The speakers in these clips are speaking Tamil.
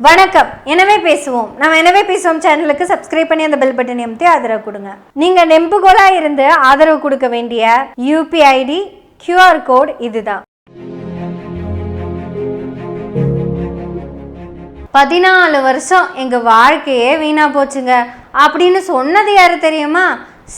வணக்கம். எனவே பேசுவோம். நம்ம எனவே பேசுவோம் சேனலுக்கு சப்ஸ்கிரைப் பண்ணி அந்த பெல் பட்டனை அமுத்தி ஆதரவு கொடுங்க. நீங்க நெம்புகோலா இருந்து ஆதரவு கொடுக்க வேண்டிய UPI QR கோட் இதுதான். 14 வருஷம் எங்க வாழ்க்கையே வீணா போச்சுங்க அப்படின்னு சொன்னது யாரு தெரியுமா?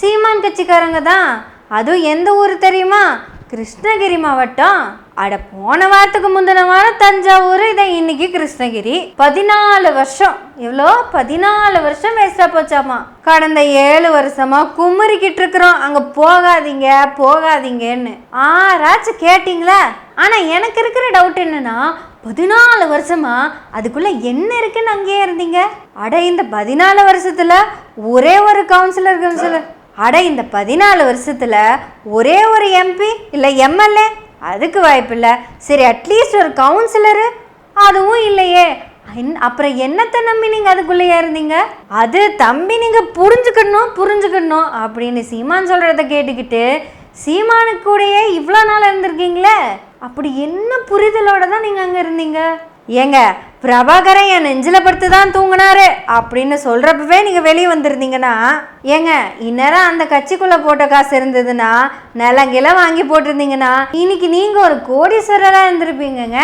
சீமான் கட்சிக்காரங்க தான். அதுவும் எந்த ஊர் தெரியுமா? கிருஷ்ணகிரி மாவட்டம். அட போன வாரத்துக்கு முந்தின வாரம் தஞ்சாவூர், இதை இன்னைக்கு கிருஷ்ணகிரி. 14 வருஷம். எவ்வளோ? 14 வருஷம் வேஸ்டா போச்சாமா. கடந்த 7 வருஷமா குமரிக்கிட்டு இருக்கிறோம் அங்க போகாதீங்க போகாதீங்கன்னு. ஆராச்சும் கேட்டீங்களா? ஆனா எனக்கு இருக்கிற டவுட் என்னன்னா, 14 வருஷமா அதுக்குள்ள என்ன இருக்குன்னு அங்கேயே இருந்தீங்க. அட இந்த 14 வருஷத்துல ஒரே ஒரு கவுன்சிலர் அட இந்த 14 வருஷத்துல ஒரே ஒரு MP இல்லை MLA, அதுக்கு வாய்ப்பு இல்லை. சரி, அட்லீஸ்ட் ஒரு கவுன்சிலரு, அதுவும் இல்லையே. அப்புறம் என்னத்தை நம்பி நீங்க அதுக்குள்ளேயே இருந்தீங்க? அது தம்பி நீங்க புரிஞ்சுக்கணும் அப்படின்னு சீமான் சொல்றத கேட்டுக்கிட்டு சீமானுக்கு கூடயே இவ்வளோ நாள் இருந்திருக்கீங்களே. அப்படி என்ன புரிதலோட தான் நீங்க அங்க இருந்தீங்க? ஏங்க, பிரபாகரன் என் நெஞ்சில படுத்து தான் தூங்கினாரு அப்படின்னு சொல்றப்பவே நீங்க வெளியே வந்திருந்தீங்கன்னா, ஏங்க இந்நேரம் அந்த கட்சிக்குள்ள போட்ட காசு இருந்ததுன்னா, நிலங்கில வாங்கி போட்டிருந்தீங்கன்னா இன்னைக்கு நீங்க ஒரு கோடீஸ்வரரா இருந்திருப்பீங்கங்க.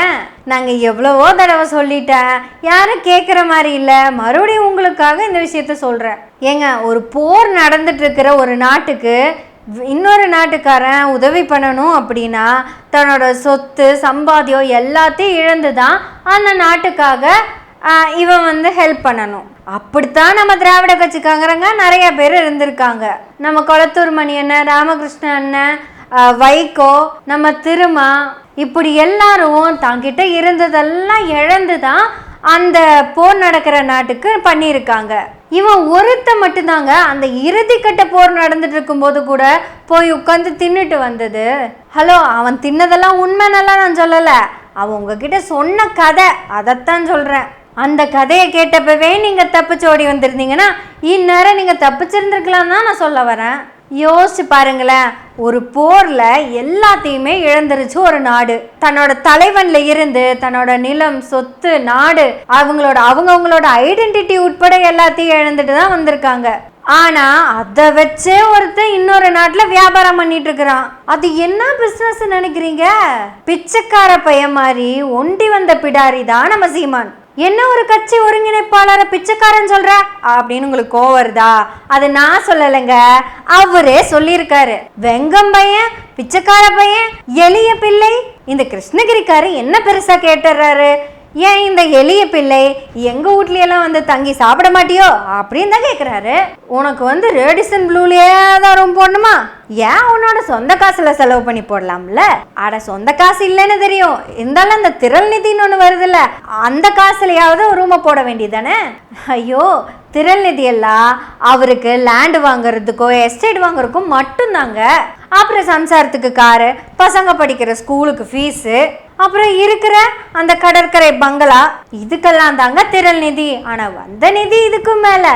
நாங்க எவ்வளவோ தடவை சொல்லிட்டேன், யாரும் கேட்குற மாதிரி இல்லை. மறுபடியும் உங்களுக்காக இந்த விஷயத்த சொல்றேன். ஏங்க, ஒரு போர் நடந்துட்டு இருக்கிற ஒரு நாட்டுக்கு இன்னொரு நாட்டுக்காரன் உதவி பண்ணணும் அப்படின்னா தன்னோட சொத்து சம்பாத்தியம் எல்லாத்தையும் இழந்து தான் அந்த நாட்டுக்காக இவன் ஹெல்ப் பண்ணணும். அப்படித்தான் நம்ம திராவிட கட்சிக்காரங்க நிறைய பேர் இருந்திருக்காங்க. நம்ம கொளத்தூர் மணி அண்ணன், ராமகிருஷ்ண அண்ணன், வைகோ, நம்ம திருமா, இப்படி எல்லாரும் தங்கிட்ட இருந்ததெல்லாம் இழந்து தான் அந்த போர் நடக்கிற நாட்டுக்கு பண்ணியிருக்காங்க. இவன் ஒருத்த மட்டும்தாங்க அந்த இறுதிக்கட்ட போர் நடந்துட்டு இருக்கும்போது கூட போய் உட்காந்து தின்னுட்டு வந்தது. ஹலோ, அவன் தின்னதெல்லாம் உண்மைன்னெல்லாம் நான் சொல்லலை. அவன் உங்ககிட்ட சொன்ன கதை, அதைத்தான் சொல்கிறேன். அந்த கதையை கேட்டப்பவே நீங்கள் தப்பிச்சு ஓடி வந்திருந்தீங்கன்னா இந்நேரம் நீங்கள் தப்பிச்சிருந்துருக்கலாம் தான் நான் சொல்ல வரேன். யோசிச்சு பாருங்களேன், ஒரு போர்ல எல்லாத்தையுமே இழந்துருச்சு ஒரு நாடு. தன்னோட தலைவன்ல இருந்து தன்னோட நிலம், சொத்து, நாடு, அவங்களோட ஐடென்டிட்டி உட்பட எல்லாத்தையும் இழந்துட்டு தான் வந்திருக்காங்க. ஆனா அதை வச்சே ஒருத்தர் இன்னொரு நாட்டுல வியாபாரம் பண்ணிட்டு இருக்கிறான். அது என்ன பிசினஸ் நினைக்கிறீங்க? பிச்சைக்கார பையன் மாதிரி ஒண்டி வந்த பிடாரி தான் நம்ம சீமான். என்ன ஒரு கட்சி ஒருங்கிணைப்பாளரை பிச்சைக்காரன் சொல்ற அப்படின்னு உங்களுக்கு கோவம் வருதா? அது நான் சொல்லலைங்க, அவரே சொல்லியிருக்காரு. வெங்கம் பையன், பிச்சைக்கார பையன், எளிய பிள்ளை. இந்த கிருஷ்ணகிரிக்காரு என்ன பெருசா கேட்டுறாரு? ஏன் இந்த எளிய பிள்ளை எங்க வீட்லையெல்லாம் தங்கி சாப்பிட மாட்டியோ அப்படின்னு தான் கேட்குறாரு. உனக்கு ரேடிசன் ப்ளூலேயே தான் ரூம் போடணுமா? ஏன் உன்னோட சொந்த காசுல செலவு பண்ணி போடலாம்ல? அட சொந்த காசு இல்லைன்னு தெரியும், இருந்தாலும் அந்த திரள் நிதின்னு ஒன்று வருதுல்ல, அந்த காசுலையாவது ரூமை போட வேண்டியதானே? ஐயோ, திரள் நிதி எல்லாம் அவருக்கு லேண்டு வாங்குறதுக்கோ எஸ்டேட் வாங்குறதுக்கும் மட்டும்தாங்க. அப்புறம் சம்சாரத்துக்கு காரு, பசங்க படிக்கிற ஸ்கூலுக்கு ஃபீஸு, அப்புறம் இருக்கிற அந்த கடற்கரை பங்களா, இதுக்கெல்லாம் தாங்க திரள் நிதி. ஆனா வந்த நிதி இதுக்கு மேல.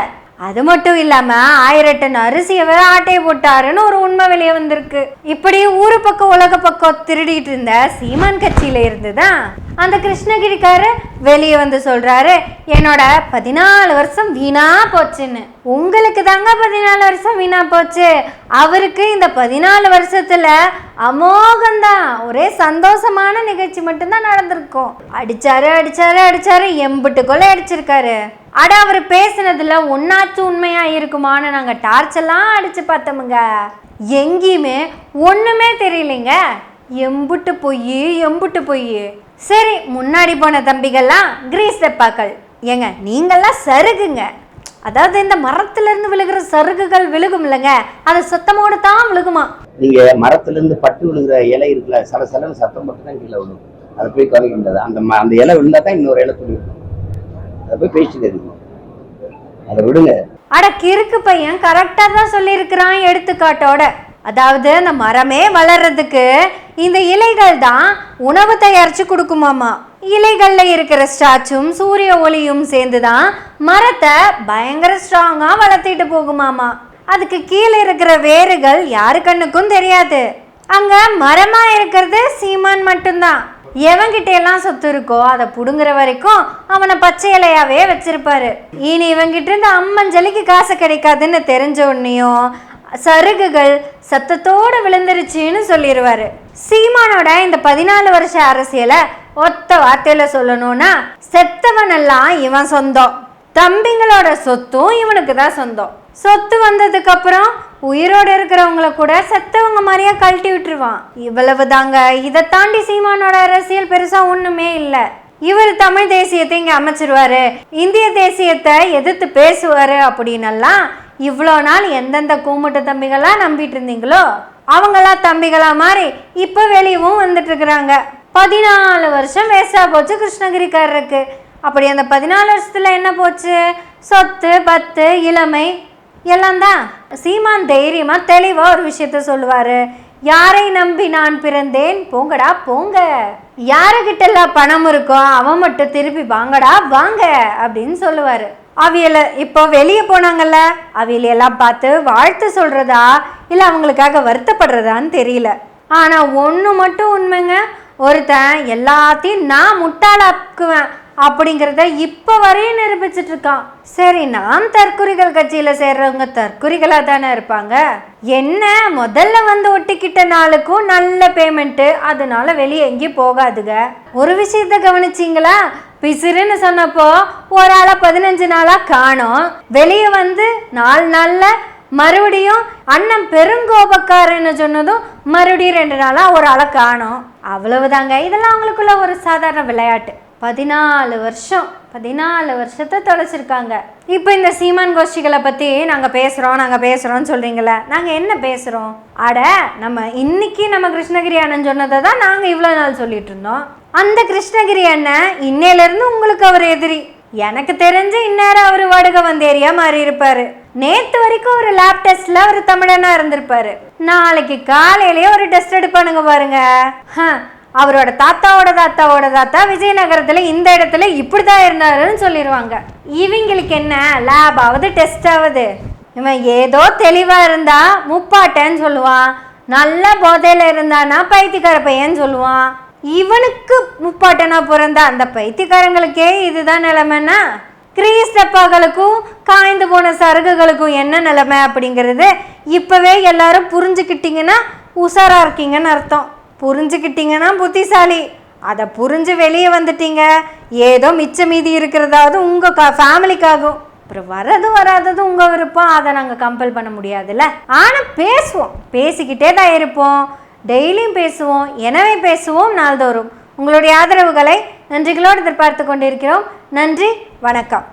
அது மட்டும் இல்லாம 1000 டன் அரிசியை வேற ஆட்டையை போட்டாருன்னு ஒரு உண்மை வெளியே வந்திருக்கு. இப்படி ஊரு பக்கம் உலக பக்கம் திருடிட்டு இருந்த சீமான் கட்சியில இருந்துதான் அந்த கிருஷ்ணகிரிக்காரு வெளியே சொல்றாரு, என்னோட 14 வருஷம் வீணா போச்சுன்னு. உங்களுக்கு தாங்க 14 வருஷம் வீணா போச்சு. அவருக்கு இந்த 14 வருஷத்துல அமோகம்தான், ஒரே சந்தோஷமான நிகழ்ச்சி மட்டும்தான் நடந்திருக்கும். அடிச்சாரு எம்புட்டுக்குள்ள அடிச்சிருக்காரு. அட அவர் பேசினதுல ஒன்னாச்சு உண்மையா இருக்குமான்னு நாங்க டார்ச்செல்லாம் அடிச்சு பார்த்தோமுங்க. எங்கேயுமே ஒண்ணுமே தெரியலைங்க. எம்புட்டு பொய். சரி, முன்னாடி போன தம்பிகள்லாம் கிரீஸ் டப்பாக்கள். ஏங்க நீங்கள்லாம் சருகுங்க. அதாவது இந்த மரத்துல இருந்து விழுகிற சருகுகள் விழுகும் இல்லைங்க, அது சத்தமோடு தான் விழுகுமா. நீங்க மரத்துல இருந்து பட்டு விழுகிற இலை இருக்குல்ல, சலசலன்னு சத்தம் மட்டும் தான் கீழே விழுகும். அதை போய் குறைக்க முடியாது. அந்த இலை விழுந்தா தான் இன்னொரு இலை துணி இருக்கும். அதை போய் பேசிட்டு இருக்கணும், அதை விடுங்க. அட கிறுக்கு பையன் கரெக்டா தான் சொல்லியிருக்கிறான் எடுத்துக்காட்டோட. அதாவது அந்த மரமே வளர்றதுக்கு இந்த இலைகள் தான் உணவு தயாரிச்சு கொடுக்குமாமா. இலைகள்ல இருக்கிற ஸ்டாச்சும் சூரிய ஒளியும் சேர்ந்துதான் மரத்தை பயங்கர ஸ்ட்ராங்கா வளர்த்திட்டு போகுமாமா. அதுக்கு கீழே இருக்கிற வேர்கள் யாரு கண்ணுக்கும் தெரியாது. அங்க மரமா இருக்கிறது சீமான் மட்டும்தான். எவன்கிட்ட எல்லாம் சொத்து இருக்கோ அதை புடுங்குற வரைக்கும் அவனை பச்சை இலையாவே வச்சிருப்பாரு. இனி இவங்கிட்ட இருந்து அம்மஞ்சலிக்கு காசு கிடைக்காதுன்னு தெரிஞ்ச உடனேயும் சருகுகள் சத்தத்தோடு விழுந்துருச்சுன்னு சொல்லிடுவாரு. சீமானோட இந்த 14 வருஷ அரசியலை ஒத்த வார்த்தையில சொல்லணும்னா, செத்தவனெல்லாம் இவன் சொந்தம், தம்பிங்களோட சொத்தும் இவனுக்கு தான் சொந்தம். சொத்து வந்ததுக்கு அப்புறம் உயிரோடு இருக்கிறவங்கள கூட செத்தவங்க மாதிரியா கழட்டி விட்டுருவான். இவ்வளவு தாங்க. இதை தாண்டி சீமானோட அரசியல் பெருசா ஒண்ணுமே இல்லை. இவர் தமிழ் தேசியத்தை இங்க அமைச்சிருவாரு, இந்திய தேசியத்தை எதிர்த்து பேசுவாரு அப்படின்னெல்லாம் இவ்வளோ நாள் எந்தெந்த கூமுட்ட தம்பிகளா நம்பிட்டு இருந்தீங்களோ அவங்களாம் தம்பிகளா மாறி இப்போ வெளியவும் வந்துட்டு இருக்கிறாங்க. 14 வருஷம் வேஸ்டா போச்சு கிருஷ்ணகிரிக்காரருக்கு. அப்படி அந்த 14 வருஷத்துல என்ன போச்சு? சொத்து, பத்து, இளமை எல்லாம் தான். சீமான் தைரியமா தெளிவா ஒரு விஷயத்த சொல்லுவாரு. யாரை நம்பி நான் பிறந்தேன், போங்கடா போங்க. யாருக்கிட்ட எல்லாம் பணம் இருக்கோ அவன் மட்டும் திருப்பி வாங்கடா வாங்க அப்படின்னு சொல்லுவாரு. அவியல இப்போ வெளியே போனாங்கல்ல, அவியலையெல்லாம் பார்த்து வாழ்த்து சொல்றதா இல்லை அவங்களுக்காக வருத்தப்படுறதான்னு தெரியல. ஆனா ஒன்று மட்டும் உண்மைங்க, ஒருத்தன் எல்லாத்தையும் நான் முட்டாளாக்குவேன் அப்படிங்கிறத இப்போ வரையும் நிரூபிச்சுட்டு இருக்கான். சரி, நாம் தற்குறிகள் கட்சியில சேர்றவங்க தற்குறிகளா தானே இருப்பாங்க. என்ன முதல்ல வந்து ஒட்டிக்கிட்ட நாளுக்கும் நல்ல பேமெண்ட்டு, அதனால வெளியே எங்கேயும் போகாதுங்க. ஒரு விஷயத்த கவனிச்சிங்களா? பிசிறுன்னு சொன்னப்போ ஒரு ஆளை 15 நாளா காணோம். வெளியே வந்து 4 நாள்ல மறுபடியும் அண்ணன் பெருங்கோபக்காரன்னு சொன்னதும் மறுபடியும் 2 நாளா ஒரு ஆளை காணோம். அவ்வளவுதாங்க. இதெல்லாம் அவங்களுக்குள்ள ஒரு சாதாரண விளையாட்டு. 14 வருஷத்தை தொலைச்சிருக்காங்க. இப்போ இந்த சீமான் கோஷ்டிகளை பற்றி நாங்கள் பேசுகிறோம்னு சொல்கிறீங்களே, நாங்கள் என்ன பேசுகிறோம்? அட, நம்ம இன்னைக்கு நம்ம கிருஷ்ணகிரி அண்ணன் சொன்னதை தான் நாங்கள் இவ்வளோ நாள் சொல்லிட்டு இருந்தோம். அந்த கிருஷ்ணகிரி அண்ணன் இன்னையிலேருந்து உங்களுக்கு அவர் எதிரி. எனக்கு தெரிஞ்சு இந்நேரம் அவர் வடுக வந்தேரியா மாறி இருப்பாரு. நேற்று வரைக்கும் ஒரு லேப் டெஸ்ட்ல ஒரு தமிழனா இருந்திருப்பாரு. நாளைக்கு காலையிலேயே ஒரு டெஸ்ட் எடுப்பானுங்க பாருங்க. அவரோட தாத்தாவோட தாத்தா விஜயநகரத்துல இந்த இடத்துல இப்படிதான் இருந்தாருன்னு சொல்லிடுவாங்க. இவங்களுக்கு என்ன லேபாவது டெஸ்ட் ஆகுது? இவன் ஏதோ தெளிவா இருந்தா முப்பாட்டேன்னு சொல்லுவான், நல்ல போதையில இருந்தானா பைத்தியக்கார பையன்னு சொல்லுவான். இவனுக்கு முப்பாட்டனா பிறந்தா அந்த பைத்தியக்காரங்களுக்கே இதுதான் நிலைமைன்னா, கிரீஸ் டப்பாக்களுக்கும் காய்ந்து போன சருகுகளுக்கும் என்ன நிலைமை அப்படிங்கிறது இப்பவே எல்லாரும் புரிஞ்சுக்கிட்டீங்கன்னா உஷாரா இருக்கீங்கன்னு அர்த்தம். புரிஞ்சுக்கிட்டீங்கன்னா புத்திசாலி. அதை புரிஞ்சு வெளியே வந்துட்டீங்க, ஏதோ மிச்ச மீதி இருக்கிறதாவது உங்கள் ஃபேமிலிக்காகும். அப்புறம் வராததும் உங்கள் விருப்பம், அதை நாங்கள் கம்பல் பண்ண முடியாதுல்ல. ஆனால் பேசுவோம், பேசிக்கிட்டே தான் இருப்போம், டெய்லியும் பேசுவோம். எனவே பேசுவோம் நாள்தோறும். உங்களுடைய ஆதரவுகளை நன்றிகளோடு எதிர்பார்த்து கொண்டிருக்கிறோம். நன்றி, வணக்கம்.